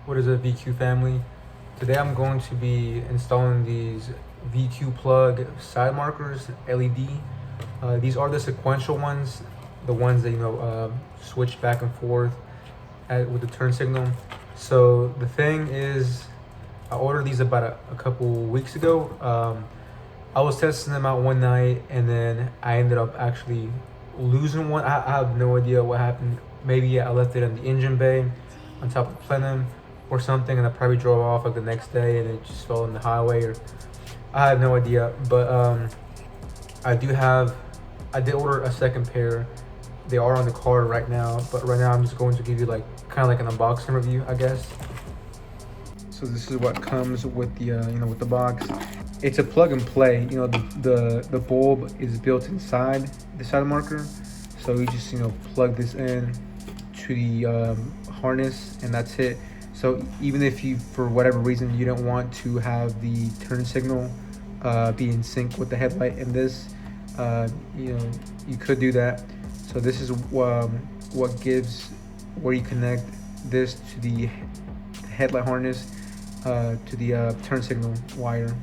What is a VQ family? Today I'm going to be installing these VQPLUG side markers LED. These are the sequential ones, the ones that switch back and forth with the turn signal. So the thing is, I ordered these about a couple weeks ago. I was testing them out one night and then I ended up actually losing one. I have no idea what happened. Maybe I left it in the engine bay on top of the plenum or something, and I probably drove off like the next day and it just fell on the highway, or I have no idea. But I did order a second pair. They are on the card right now, but right now I'm just going to give you like kind of like an unboxing review, I guess. So this is what comes with the with the box. It's a plug and play. The bulb is built inside the side marker, so you just plug this in to the harness, and that's it. So even if you, for whatever reason, you don't want to have the turn signal be in sync with the headlight in this, you could do that. So this is what gives, where you connect this to the headlight harness to the turn signal wire.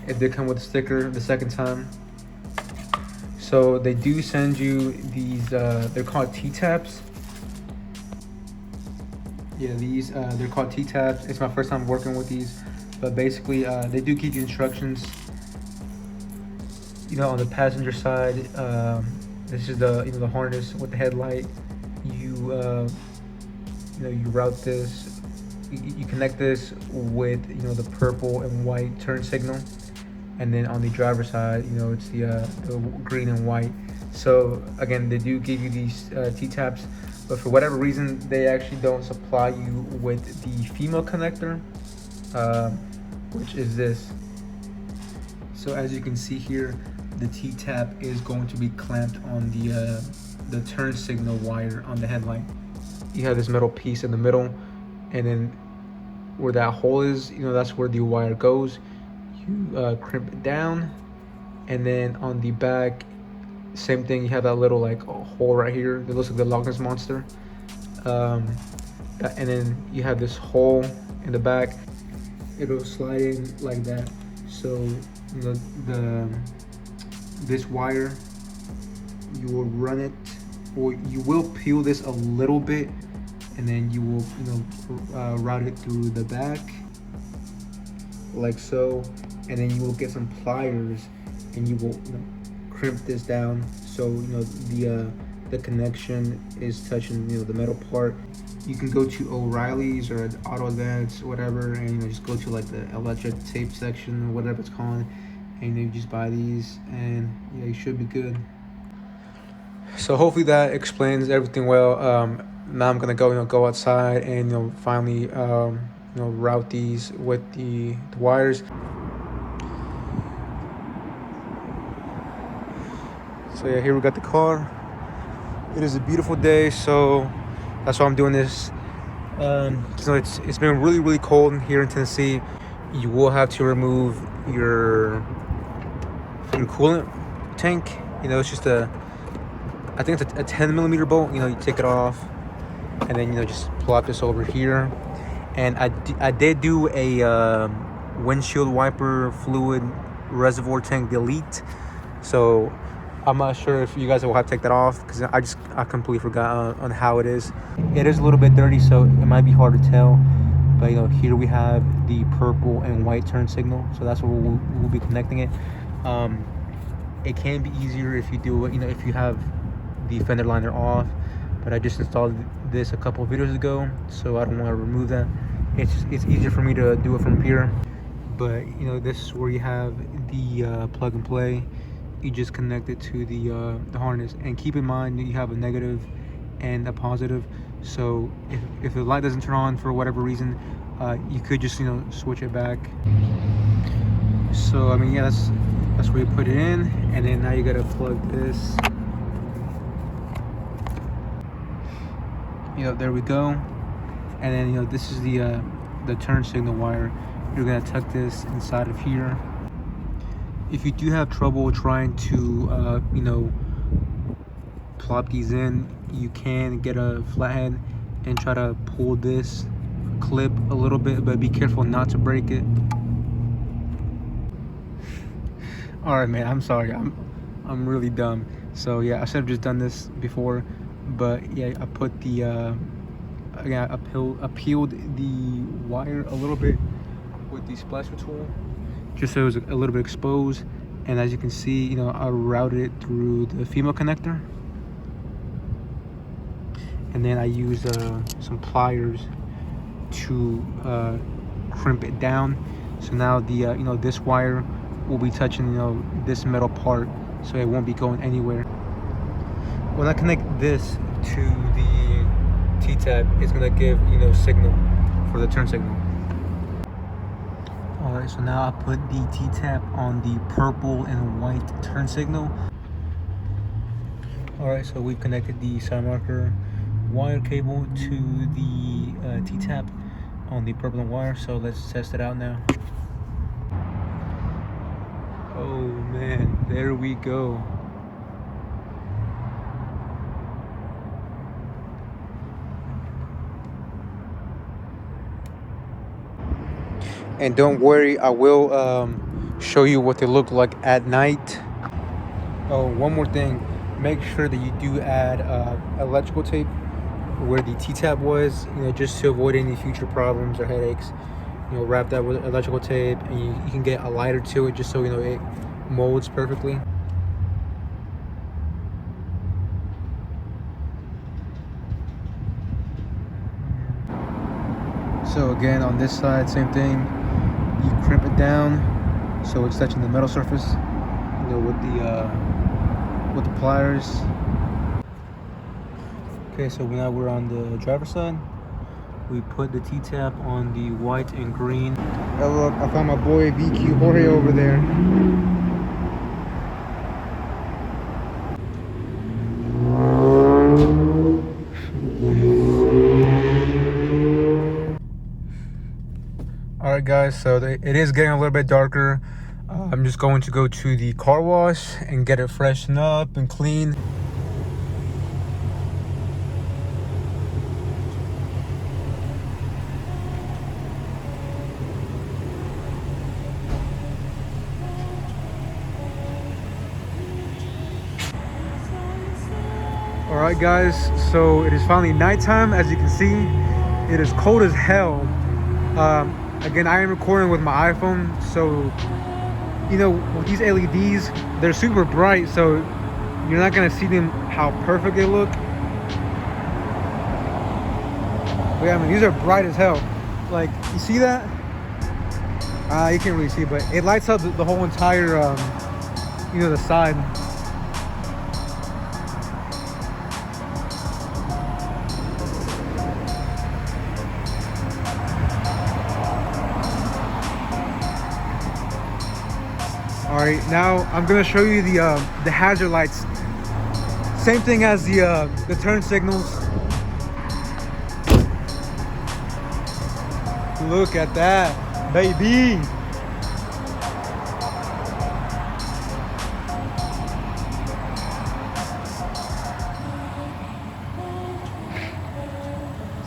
It did come with a sticker the second time. So they do send you these, they're called T-tabs. Yeah, these, they're called T-tabs. It's my first time working with these, but basically they do give you instructions. On the passenger side, this is the harness with the headlight. You route this. You connect this with the purple and white turn signal, and then on the driver's side, it's the green and white. So again, they do give you these T-tabs, but for whatever reason, they actually don't supply you with the female connector, which is this. So as you can see here, the T-tab is going to be clamped on the turn signal wire on the headlight. You have this metal piece in the middle, and then where that hole is, that's where the wire goes. You crimp it down, and then on the back, same thing. You have that little like hole right here that looks like the Loch Ness monster, and then you have this hole in the back. It'll slide in like that. So this wire, you will run it, or you will peel this a little bit, and then you will route it through the back like so, and then you will get some pliers and you will crimp this down so the connection is touching the metal part. You can go to O'Reilly's or Auto Advance, whatever, and just go to like the electric tape section, whatever it's called, and you just buy these, and you should be good. So hopefully that explains everything well. Now I'm gonna go outside and finally route these with the wires. So yeah, here we got the car. It is a beautiful day, so that's why I'm doing this. It's been really cold here in Tennessee. You will have to remove your coolant tank. It's just I think it's a 10 millimeter bolt. You take it off, and then just plop this over here. And I did do a windshield wiper fluid reservoir tank delete. So I'm not sure if you guys will have to take that off, because I completely forgot on how it is. It is a little bit dirty, so it might be hard to tell. But here we have the purple and white turn signal, so that's where we'll be connecting it. It can be easier if you do it, if you have the fender liner off. But I just installed this a couple of videos ago, so I don't want to remove that. It's easier for me to do it from here. But this is where you have the plug and play. You just connect it to the harness, and keep in mind that you have a negative and a positive. So if the light doesn't turn on for whatever reason, you could just switch it back. So that's where you put it in, and then now you gotta plug this. There we go. And then this is the turn signal wire. You're gonna tuck this inside of here. If you do have trouble trying to plop these in, you can get a flathead and try to pull this clip a little bit, but be careful not to break it. All right, man, I'm sorry, I'm really dumb. So yeah, I should have just done this before, but yeah, I put the again, I peeled the wire a little bit with the splasher tool, just so it was a little bit exposed. And as you can see, you know, I routed it through the female connector, and then I used some pliers to crimp it down. So now the you know, this wire will be touching, you know, this metal part, so it won't be going anywhere. When I connect this to the T-tab, it's gonna give, you know, signal for the turn signal. All right, so now I put the T-tab on the purple and white turn signal. All right, so we've connected the side marker wire cable to the T-tab on the purple and wire. So let's test it out now. Oh man, there we go. And don't worry, I will show you what they look like at night. Oh, one more thing. Make sure that you do add electrical tape where the T-tab was, you know, just to avoid any future problems or headaches. You know, wrap that with electrical tape, and you can get a lighter to it just so, you know, it molds perfectly. So again, on this side, same thing. You crimp it down so it's touching the metal surface, you know, with the pliers. Okay, so now we're on the driver's side. We put the T-tab on the white and green. Oh look, I found my boy VQ Jorge over there. All right, guys, so it is getting a little bit darker. I'm just going to go to the car wash and get it freshened up and clean. All right, guys, so it is finally nighttime. As you can see, it is cold as hell. Again, I am recording with my iPhone, so, you know, with these LEDs, they're super bright, so you're not gonna see them how perfect they look. But yeah, I mean, these are bright as hell. Like, you see that? You can't really see, but it lights up the whole entire, you know, the side. All right, now I'm gonna show you the hazard lights. Same thing as the turn signals. Look at that, baby.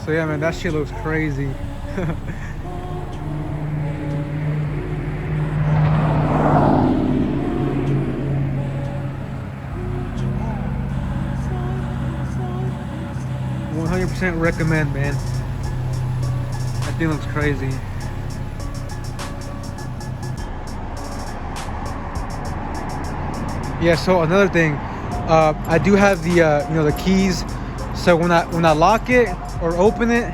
So yeah, man, that shit looks crazy. 100% recommend, man. That thing looks crazy. Yeah, so another thing, I do have the you know, the keys. So when I lock it or open it,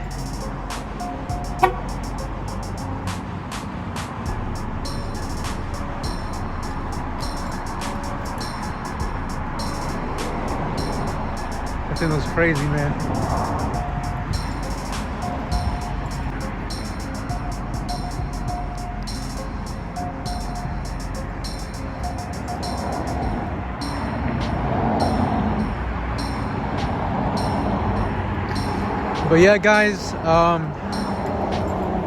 that thing looks crazy, man. But yeah, guys,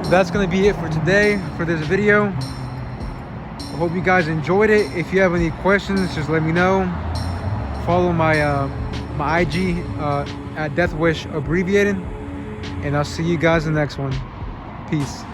that's gonna be it for today for this video. I hope you guys enjoyed it. If you have any questions, just let me know. Follow my my IG at Deathwish abbreviated, and I'll see you guys in the next one. Peace.